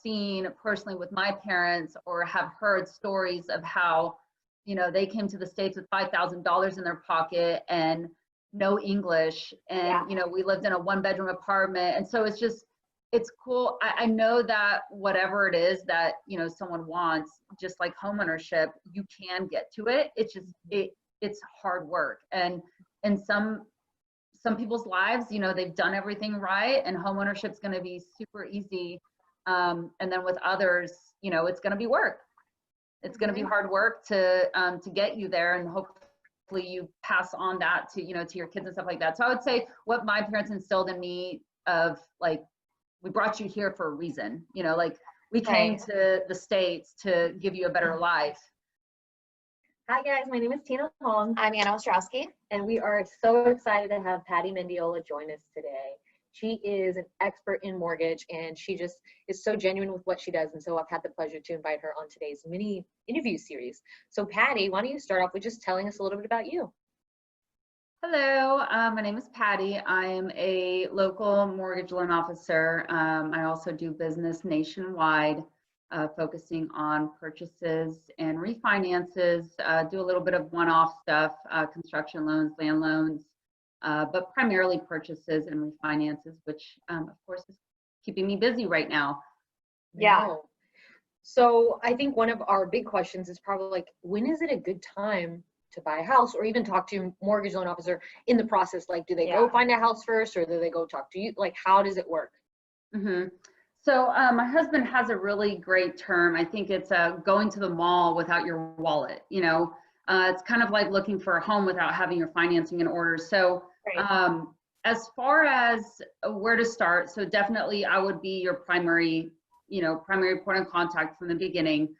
seen personally with my parents, or have heard stories of how, you know, they came to the States with $5,000 in their pocket and no English. And, you know, we lived in a 1-bedroom apartment. And so it's just, it's cool. I know that whatever it is that, you know, someone wants, just like homeownership, you can get to it. It's just, it's hard work. And in some people's lives, you know, they've done everything right and homeownership's going to be super easy. And then with others, you know, it's going to be work. It's going to be hard work to get you there, and hopefully you pass on that to, you know, to your kids and stuff like that. So I would say what my parents instilled in me of, like, we brought you here for a reason, you know, like we came to the States to give you a better life. Hi guys, my name is Tina Hong. I'm Anna Ostrowski. And we are so excited to have Patty Mendiola join us today. She is an expert in mortgage, and she just is so genuine with what she does. And so I've had the pleasure to invite her on today's mini interview series. So Patty, why don't you start off with just telling us a little bit about you? Hello, my name is Patty. I am a local mortgage loan officer. I also do business nationwide, focusing on purchases and refinances, do a little bit of one-off stuff, construction loans, land loans, but primarily purchases and refinances, which of course is keeping me busy right now. Yeah. So I think one of our big questions is probably like, when is it a good time to buy a house, or even talk to a mortgage loan officer in the process? Like, do they go find a house first, or do they go talk to you? Like, how does it work? So my husband has a really great term. I think it's going to the mall without your wallet. You know, it's kind of like looking for a home without having your financing in order. So as far as where to start, so definitely I would be your primary point of contact from the beginning,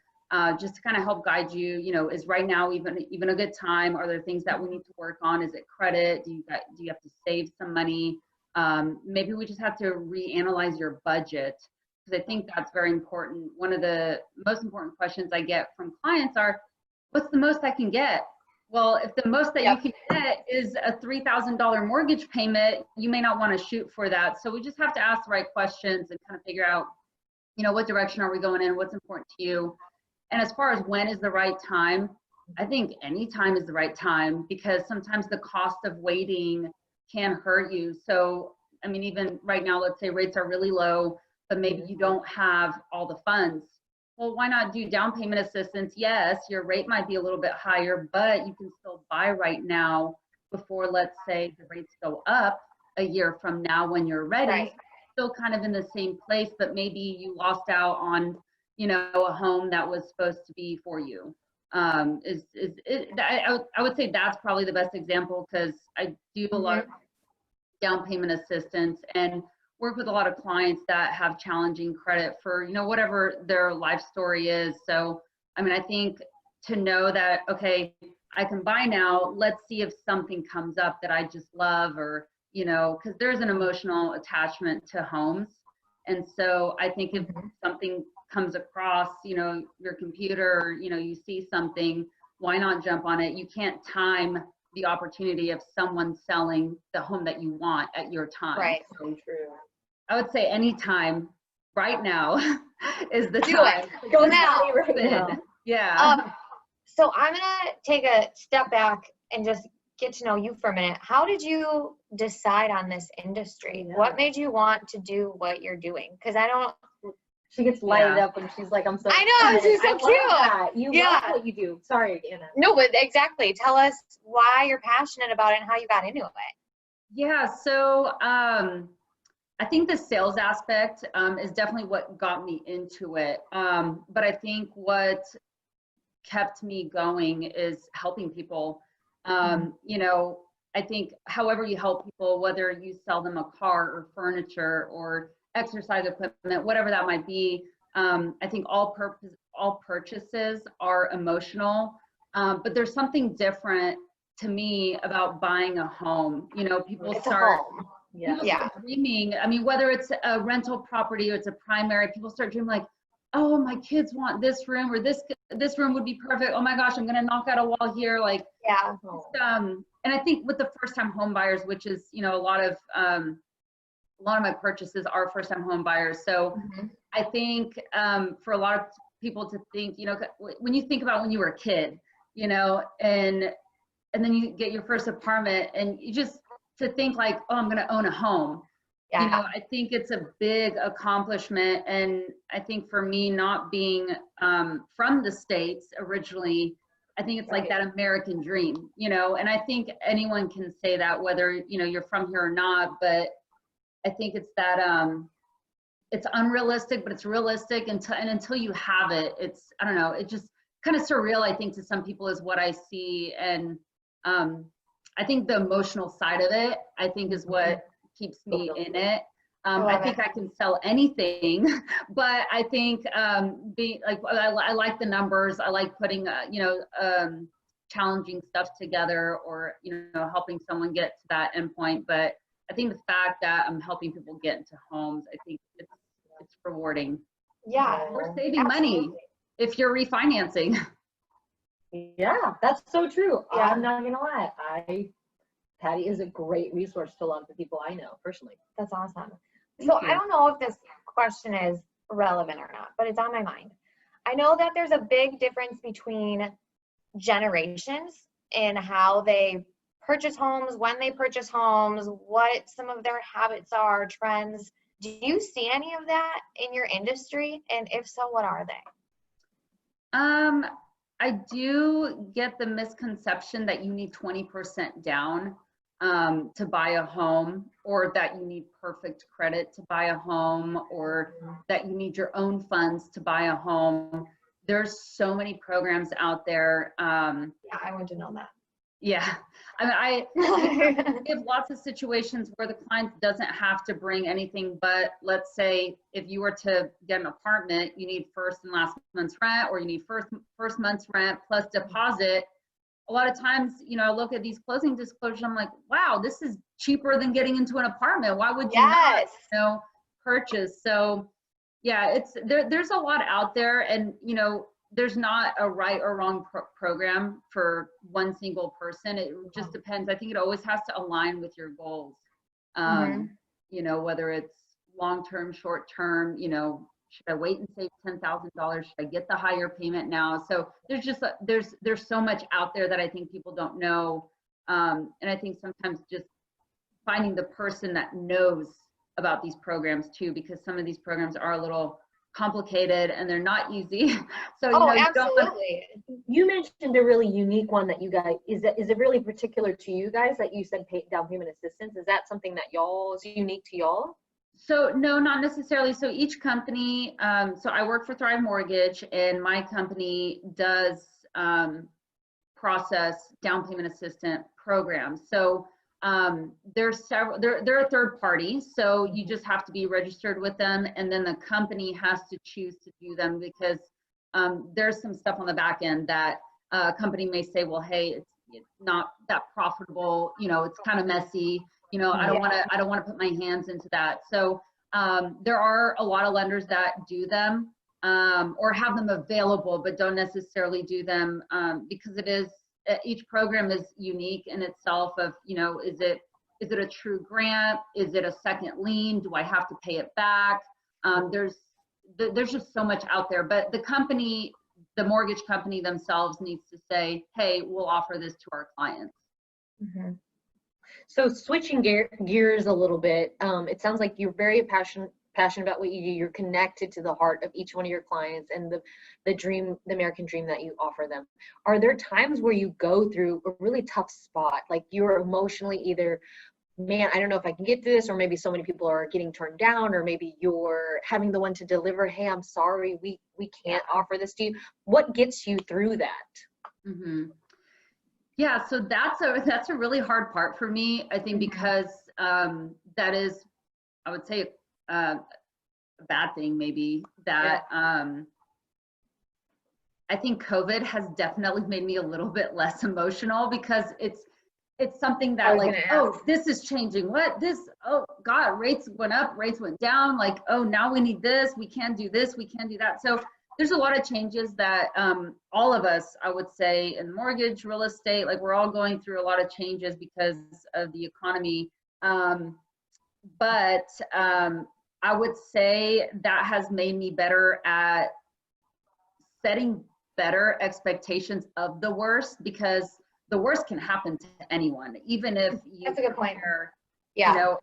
just to kind of help guide you. You know, is right now even a good time? Are there things that we need to work on? Is it credit? Do you have to save some money? Maybe we just have to reanalyze your budget, because I think that's very important. One of the most important questions I get from clients are, what's the most I can get? Well, if the most that you can get is a $3,000 mortgage payment, you may not want to shoot for that. So we just have to ask the right questions and kind of figure out, you know, what direction are we going in? What's important to you? And as far as when is the right time, I think any time is the right time, because sometimes the cost of waiting can hurt you. So, I mean, even right now, let's say rates are really low, but maybe you don't have all the funds. Well, why not do down payment assistance? Yes, your rate might be a little bit higher, but you can still buy right now before, let's say, the rates go up a year from now when you're ready. Still kind of in the same place, but maybe you lost out on, you know, a home that was supposed to be for you. I would say that's probably the best example, because I do a lot of down payment assistance and work with a lot of clients that have challenging credit for, you know, whatever their life story is. So, I mean, I think to know that, okay, I can buy now, let's see if something comes up that I just love, or, you know, because there's an emotional attachment to homes. And so I think if something comes across, you know, your computer, or, you know, you see something, why not jump on it? You can't time the opportunity of someone selling the home that you want at your time. So true. I would say anytime right now is the time. Go now. Right now. Yeah. So I'm gonna take a step back and just get to know you for a minute. How did you decide on this industry? What made you want to do what you're doing? Because I don't. She gets lighted up when she's like, I'm so I know, she's so cute. That. You love what you do. Sorry, Anna. No, but exactly. Tell us why you're passionate about it and how you got into it. Yeah, so I think the sales aspect is definitely what got me into it. But I think what kept me going is helping people. You know, I think however you help people, whether you sell them a car or furniture or exercise equipment, whatever that might be, I think all purchases are emotional, but there's something different to me about buying a home. You know, people start dreaming. I mean, whether it's a rental property or it's a primary, people start dreaming like, oh, my kids want this room, or this room would be perfect. Oh my gosh, I'm gonna knock out a wall here. Like, and I think with the first time home buyers, which is, you know, a lot of a lot of my purchases are first-time home buyers. So I think for a lot of people to think, when you think about when you were a kid, and then you get your first apartment, and you just to think like, oh, I'm going to own a home. Yeah. I think it's a big accomplishment. And I think for me, not being from the States originally, I think it's like that American dream, and I think anyone can say that, whether, you're from here or not, but I think it's that it's unrealistic, but it's realistic until you have it. It's, I don't know, it just kind of surreal, I think, to some people is what I see. And I think the emotional side of it, I think, is what keeps me in it. I think I can sell anything, but I think being like, I like the numbers. I like putting, challenging stuff together, or, helping someone get to that endpoint. But I think the fact that I'm helping people get into homes, I think it's rewarding. Yeah. Or saving money if you're refinancing. Yeah, that's so true. Yeah. I'm not gonna lie. Patty is a great resource to a lot of the people I know personally. That's awesome. Thank So you. I don't know if this question is relevant or not, but it's on my mind. I know that there's a big difference between generations in how they purchase homes, when they purchase homes, what some of their habits are, trends. Do you see any of that in your industry? And if so, what are they? I do get the misconception that you need 20% down to buy a home, or that you need perfect credit to buy a home, or that you need your own funds to buy a home. There's so many programs out there. Yeah, I want to know that. Yeah, I mean, we have lots of situations where the client doesn't have to bring anything, but let's say if you were to get an apartment, you need first and last month's rent, or you need first month's rent plus deposit. A lot of times, I look at these closing disclosures, I'm like, wow, this is cheaper than getting into an apartment. Why would you not, purchase? So yeah, there's a lot out there, and there's not a right or wrong program for one single person. It just depends. I think it always has to align with your goals. Whether it's long-term, short-term, should I wait and save $10,000? Should I get the higher payment now? So there's just, there's so much out there that I think people don't know. And I think sometimes just finding the person that knows about these programs too, because some of these programs are a little complicated and they're not easy. So absolutely. You mentioned a really unique one that you guys, is it really particular to you guys that you said down payment assistance? Is that something that y'all is unique to y'all? So no, not necessarily. So each company, so I work for Thrive Mortgage, and my company does process down payment assistant programs. So there's several, they're a third party, so you just have to be registered with them, and then the company has to choose to do them, because there's some stuff on the back end that a company may say, well, hey, it's not that profitable, it's kind of messy, I don't want to put my hands into that. So there are a lot of lenders that do them, or have them available, but don't necessarily do them, because each program is unique in itself of, is it a true grant? Is it a second lien? Do I have to pay it back? There's just so much out there, but the mortgage company themselves needs to say, hey, we'll offer this to our clients. Mm-hmm. So switching gears a little bit, it sounds like you're very passionate about what you do. You're connected to the heart of each one of your clients and the American dream that you offer them. Are there times where you go through a really tough spot, like you're emotionally either, man, I don't know if I can get through this, or maybe so many people are getting turned down, or maybe you're having the one to deliver, hey, I'm sorry, we can't offer this to you. What gets you through that? Mm-hmm. Yeah, so that's a really hard part for me, I think, because that is, I would say, a bad thing maybe, that I think COVID has definitely made me a little bit less emotional, because it's something that, like, oh, this is changing. Oh God, rates went up, rates went down, like, oh, now we need this, we can't do this, we can't do that. So there's a lot of changes that all of us, I would say, in mortgage, real estate, like, we're all going through a lot of changes because of the economy. but I would say that has made me better at setting better expectations of the worst, because the worst can happen to anyone, even if you That's a good point. you know,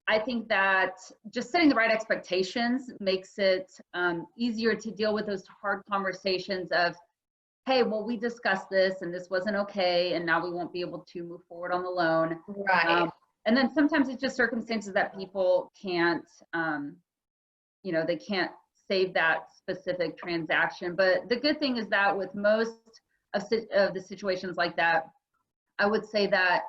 I think that just setting the right expectations makes it easier to deal with those hard conversations of, hey, well, we discussed this and this wasn't okay, and now we won't be able to move forward on the loan. Right. And then sometimes it's just circumstances that people can't, they can't save that specific transaction. But the good thing is that with most of the situations like that, I would say that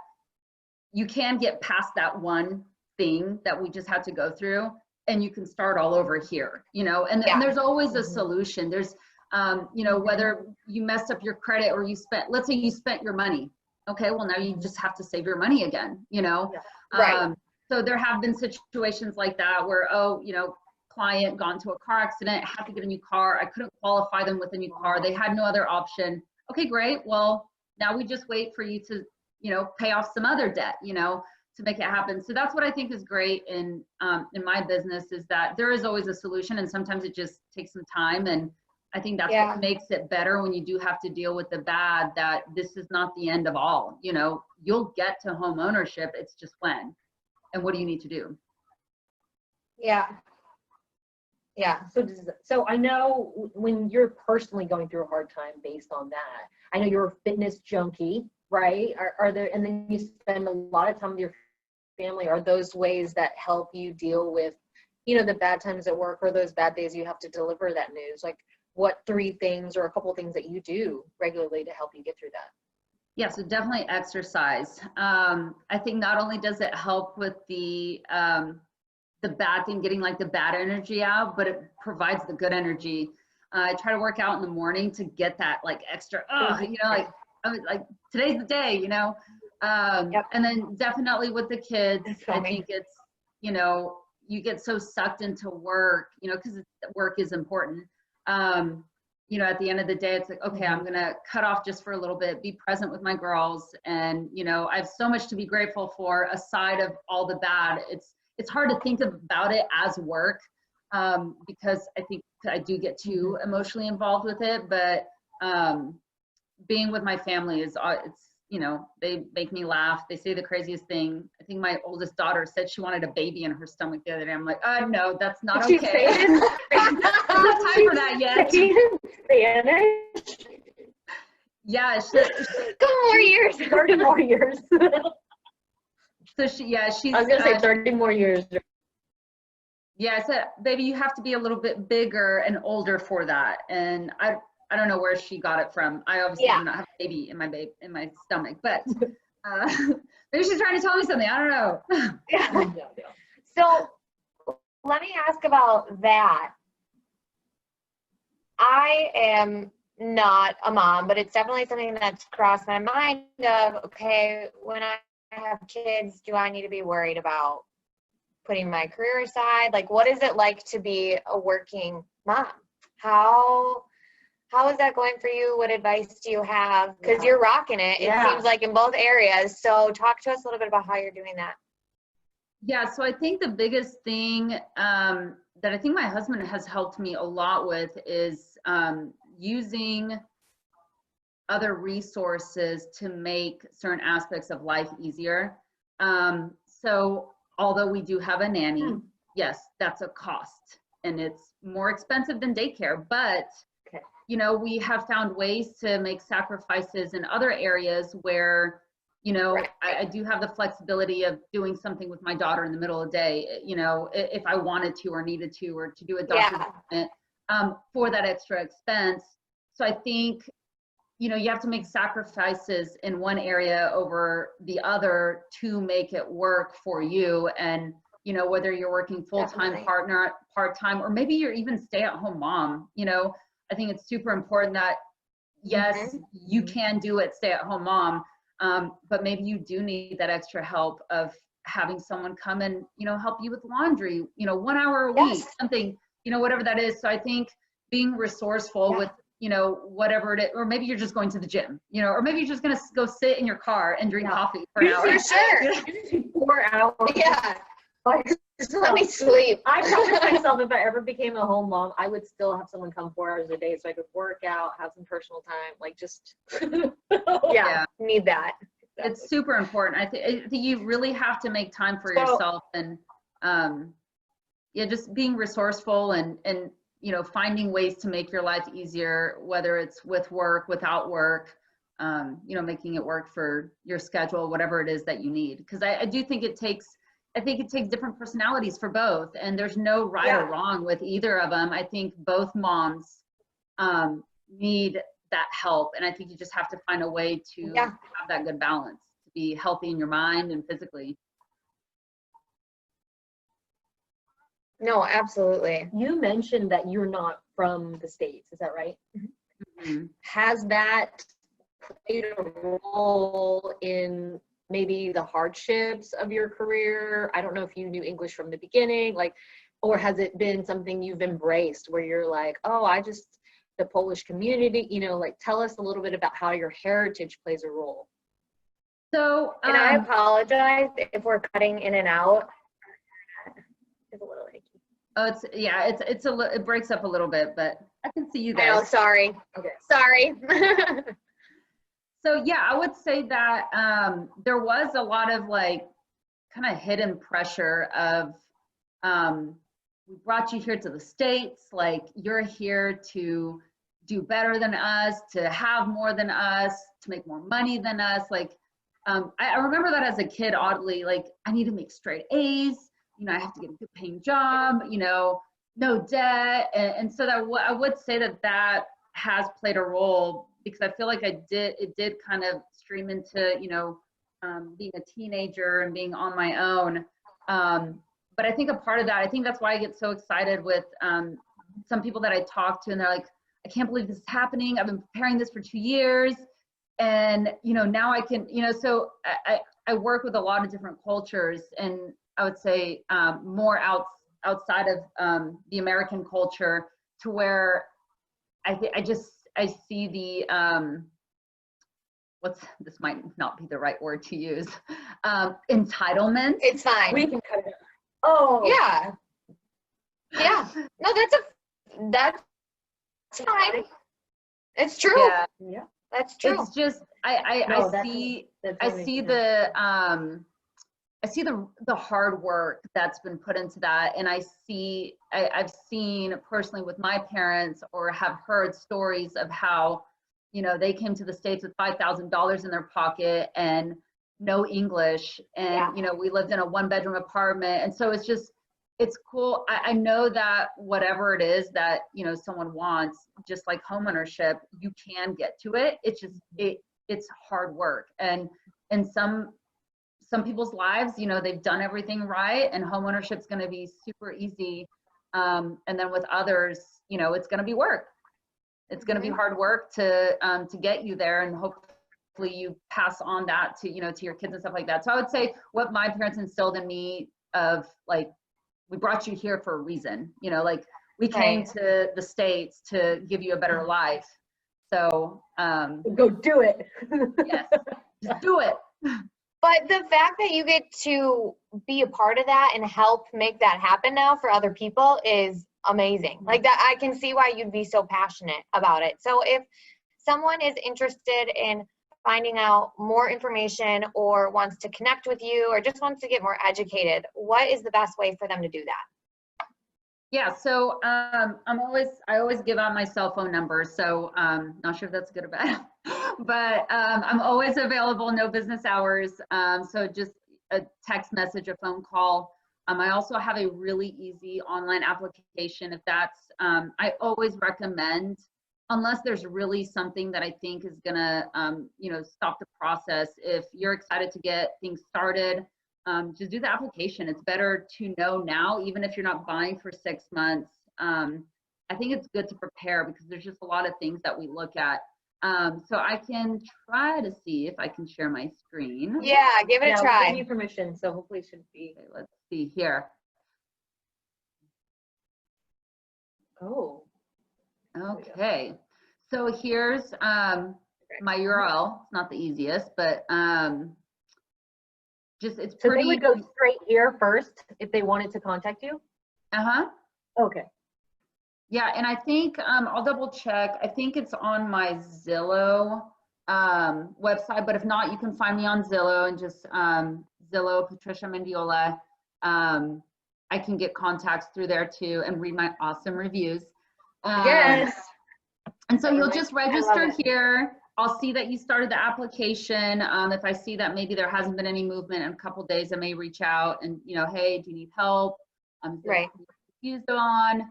you can get past that one thing that we just had to go through, and you can start all over here, and there's always a solution. There's, whether you messed up your credit or let's say you spent your money. Okay, well, now you just have to save your money again, Right. So there have been situations like that where, client got into a car accident, had to get a new car. I couldn't qualify them with a new car. They had no other option. Okay, great. Well, now we just wait for you to, pay off some other debt, to make it happen. So that's what I think is great in my business, is that there is always a solution, and sometimes it just takes some time. And I think that's what makes it better when you do have to deal with the bad, that this is not the end of all. You'll get to home ownership. It's just when, and what do you need to do? Yeah. Yeah. So I know when you're personally going through a hard time based on that, I know you're a fitness junkie, right? Are there, and then you spend a lot of time with your family. Are those ways that help you deal with, the bad times at work or those bad days you have to deliver that news? Like, what 3 things or a couple of things that you do regularly to help you get through that? Yeah, so definitely exercise. I think not only does it help with the bad thing, getting like the bad energy out, but it provides the good energy. I try to work out in the morning to get that like extra, like today's the day, and then definitely with the kids, I think it's, you get so sucked into work, because work is important. At the end of the day, it's like, okay, I'm going to cut off just for a little bit, be present with my girls. And, I have so much to be grateful for aside of all the bad. It's hard to think about it as work, because I think I do get too emotionally involved with it. But being with my family is, they make me laugh. They say the craziest thing. I think my oldest daughter said she wanted a baby in her stomach the other day. I'm like, no, that's not okay. There's not time for that yet. Spanish? Yeah. Couple more years. 30 more years. So she's. I was gonna say 30 more years. Yeah, I said, baby, you have to be a little bit bigger and older for that. And I don't know where she got it from. I obviously do not have a baby in my stomach, but maybe she's trying to tell me something. I don't know. Yeah. So let me ask about that. I am not a mom, but it's definitely something that's crossed my mind of, okay, when I have kids, do I need to be worried about putting my career aside? Like, what is it like to be a working mom? How is that going for you? What advice do you have? Because you're rocking it. It seems like in both areas. So talk to us a little bit about how you're doing that. Yeah, so I think the biggest thing that I think my husband has helped me a lot with is using other resources to make certain aspects of life easier. So although we do have a nanny, yes, that's a cost, and it's more expensive than daycare, but we have found ways to make sacrifices in other areas where, I do have the flexibility of doing something with my daughter in the middle of the day, if I wanted to or needed to, or to do a doctor's appointment for that extra expense. So I think, you have to make sacrifices in one area over the other to make it work for you. And, whether you're working full-time, part-time, or maybe you're even stay-at-home mom, I think it's super important that, yes, you can do it, stay-at-home mom, but maybe you do need that extra help of having someone come and, help you with laundry, 1 hour a week, something, whatever that is. So I think being resourceful with, whatever it is, or maybe you're just going to the gym, or maybe you're just going to go sit in your car and drink coffee for an hour. For sure. 4 hours. Yeah. Just let me sleep. I promised myself if I ever became a home mom, I would still have someone come 4 hours a day so I could work out, have some personal time, like just. Yeah, need that. It's super important. I think you really have to make time for yourself, and yeah, just being resourceful and you know, finding ways to make your life easier, whether it's with work, without work, you know, making it work for your schedule, whatever it is that you need. Because I do think it takes different personalities for both, and there's no right or wrong with either of them. I think both moms need that help, and I think you just have to find a way to have that good balance, to be healthy in your mind and physically. No, absolutely. You mentioned that you're not from the States, is that right? Mm-hmm. Has that played a role in maybe the hardships of your career? I don't know if you knew English from the beginning, like, or has it been something you've embraced where you're like, oh, the Polish community, you know, like, tell us a little bit about how your heritage plays a role. So, And I apologize if we're cutting in and out. It's a little icky. oh, it breaks up a little bit, but I can see you I know, guys. sorry. Okay. Sorry. So yeah, I would say that there was a lot of like kind of hidden pressure of we brought you here to the States, like you're here to do better than us, to have more than us, to make more money than us. Like I remember that as a kid, oddly, like I need to make straight A's, you know, I have to get a good paying job, you know, no debt. And so that I would say that has played a role, because I feel like it did kind of stream into, you know, being a teenager and being on my own. But I think a part of that, I think that's why I get so excited with some people that I talk to, and they're like, I can't believe this is happening. I've been preparing this for 2 years. And, you know, now I can, you know, so I work with a lot of different cultures, and I would say more outside of the American culture, to where I see the, this might not be the right word to use, entitlement. It's fine. We can cut it out. Oh. Yeah. Yeah. No, that's fine. It's true. Yeah. Yeah. That's true. It's just, No, I see the hard work that's been put into that. And I've seen personally with my parents, or have heard stories of how, you know, they came to the States with $5,000 in their pocket and no English. And, you know, we lived in a 1-bedroom apartment. And so it's cool. I know that whatever it is that, you know, someone wants, just like homeownership, you can get to it. It's just, it's hard work. And in some people's lives, you know, they've done everything right, and homeownership's going to be super easy. And then with others, you know, it's going to be work. It's going to be hard work to get you there, and hopefully you pass on that to, you know, to your kids and stuff like that. So I would say what my parents instilled in me of like, we brought you here for a reason, you know, like we came to the States to give you a better life. So go do it. yes, just do it. But the fact that you get to be a part of that and help make that happen now for other people is amazing. Like that, I can see why you'd be so passionate about it. So if someone is interested in finding out more information, or wants to connect with you, or just wants to get more educated, what is the best way for them to do that? Yeah, so I always give out my cell phone number. So not sure if that's good or bad, but I'm always available, no business hours. So just a text message, a phone call. I also have a really easy online application. If that's, I always recommend, unless there's really something that I think is gonna, you know, stop the process. If you're excited to get things started, just do the application. It's better to know now, even if you're not buying for 6 months. I think it's good to prepare, because there's just a lot of things that we look at. So I can try to see if I can share my screen. Yeah, give it a We're try. giving you permission, so hopefully it should be. Okay, let's see here. Oh. Okay, so here's my URL. It's not the easiest, but just, it's So they pretty. would go straight here first if they wanted to contact you? Uh-huh. Okay. Yeah, and I think I'll double check. I think it's on my Zillow website, but if not, you can find me on Zillow and just Zillow Patricia Mendiola. I can get contacts through there too and read my awesome reviews. Yes. And so you'll just register it. here. I'll see that you started the application. If I see that maybe there hasn't been any movement in a couple of days, I may reach out and, you know, hey, do you need help? Right. Confused on.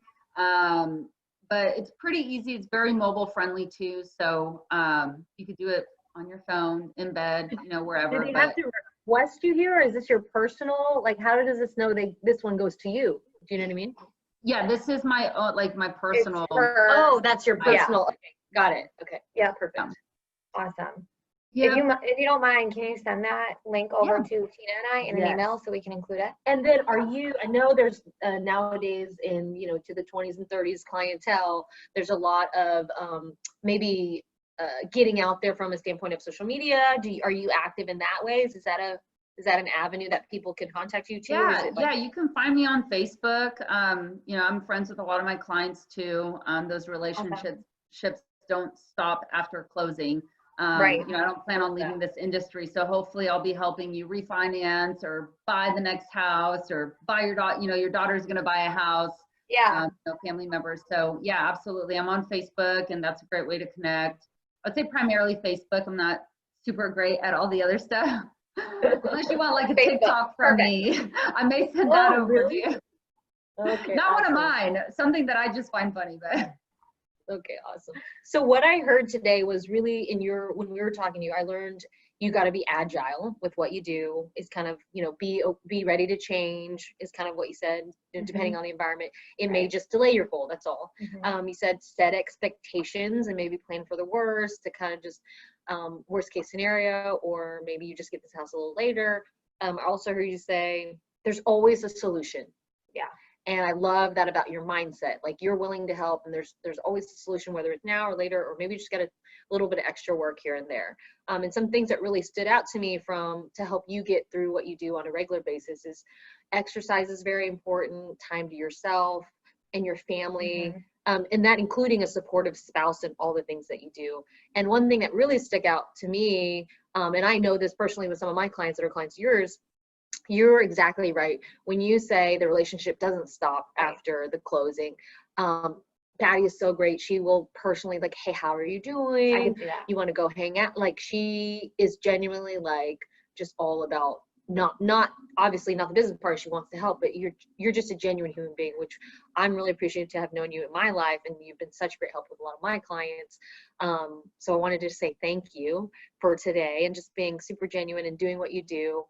But it's pretty easy. It's very mobile friendly too. So you could do it on your phone, in bed, you know, wherever. Do they have to request you here, or is this your personal? Like, how does this know this one goes to you? Do you know what I mean? Yeah, this is my like my personal. Oh, that's your Yeah. personal. Okay, got it. Okay. Yeah, Perfect. awesome. Yeah. If you don't mind, can you send that link over to Tina and I in an Yes. email so we can include it? And then I know there's nowadays in, you know, to the 20s and 30s clientele, there's a lot of maybe getting out there from a standpoint of social media. Are you active in that ways? Is that an avenue that people can contact you to? Yeah, yeah, you can find me on Facebook. You know, I'm friends with a lot of my clients too. Those relationships don't stop after closing. Right. You know, I don't plan on leaving this industry, so hopefully I'll be helping you refinance or buy the next house or buy your daughter. You know, your daughter's going to buy a house. Yeah. You know, family members. So yeah, absolutely. I'm on Facebook, and that's a great way to connect. I'd say primarily Facebook. I'm not super great at all the other stuff. Unless you want like a Facebook. TikTok from me, I may send that over really? to you. Okay. Not one of awesome. mine, something that I just find funny, but. Okay, awesome. So what I heard today was really when we were talking to you, I learned you got to be agile with what you do. Is kind of, you know, be ready to change is kind of what you said, you know, depending on the environment. It may just delay your goal, that's all. You said set expectations and maybe plan for the worst to kind of just worst case scenario, or maybe you just get this house a little later. I also heard you say there's always a solution. Yeah. And I love that about your mindset. Like, you're willing to help, and there's always a solution, whether it's now or later, or maybe you just got a little bit of extra work here and there. And some things that really stood out to me to help you get through what you do on a regular basis is exercise is very important, time to yourself and your family, and that including a supportive spouse and all the things that you do. And one thing that really stuck out to me, and I know this personally with some of my clients that are clients of yours, you're exactly right. When you say the relationship doesn't stop after the closing, Patty is so great. She will personally like, hey, how are you doing? I can see that. You want to go hang out? Like, she is genuinely like just all about not obviously not the business part. She wants to help, but you're just a genuine human being, which I'm really appreciative to have known you in my life, and you've been such great help with a lot of my clients. So I wanted to say thank you for today and just being super genuine and doing what you do.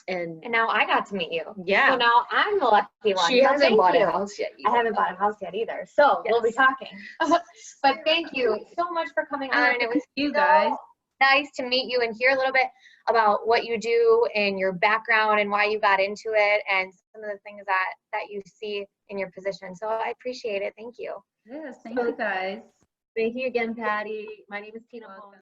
And now I got to meet you. Yeah. So now I'm the lucky one. She So hasn't thank bought you. a house yet I either. haven't bought a house yet either. So we'll be Yes. talking. But thank you so much for coming on. It was You so guys. nice to meet you and hear a little bit about what you do and your background and why you got into it and some of the things that you see in your position. So I appreciate it. Thank you. Yes, thank you guys. Thank you again, Patty. My name is Tina. Welcome.